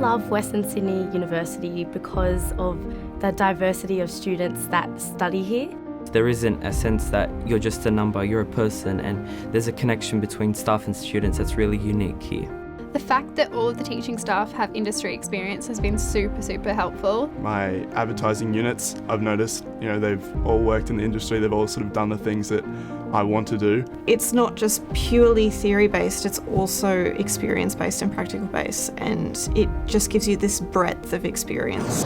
love Western Sydney University because of the diversity of students that study here. There isn't a sense that you're just a number, you're a person, and there's a connection between staff and students that's really unique here. The fact that all of the teaching staff have industry experience has been super helpful. My advertising units, I've noticed, they've all worked in the industry, they've all sort of done the things that I want to do. It's not just purely theory-based, it's also experience-based and practical-based, and it just gives you this breadth of experience.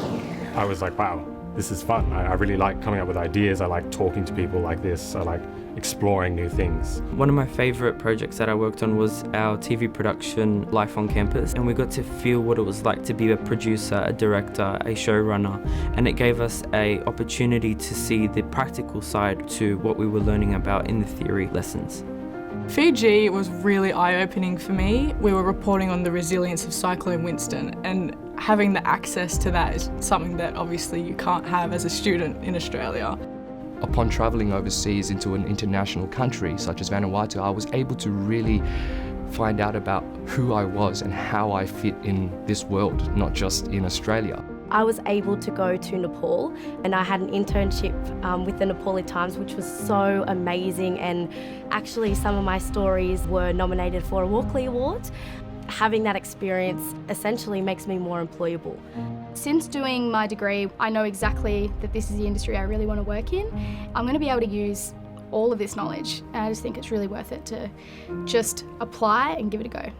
I was like, wow, this is fun. I really like coming up with ideas. I like talking to people like this. I like exploring new things. One of my favourite projects that I worked on was our TV production, Life on Campus, and we got to feel what it was like to be a producer, a director, a showrunner, and it gave us an opportunity to see the practical side to what we were learning about in the theory lessons. Fiji was really eye-opening for me. We were reporting on the resilience of Cyclone Winston, and having the access to that is something that obviously you can't have as a student in Australia. Upon travelling overseas into an international country such as Vanuatu, I was able to really find out about who I was and how I fit in this world, not just in Australia. I was able to go to Nepal, and I had an internship with the Nepali Times, which was so amazing, and actually some of my stories were nominated for a Walkley Award. Having that experience essentially makes me more employable. Since doing my degree, I know exactly that this is the industry I really want to work in. I'm going to be able to use all of this knowledge, and I just think it's really worth it to just apply and give it a go.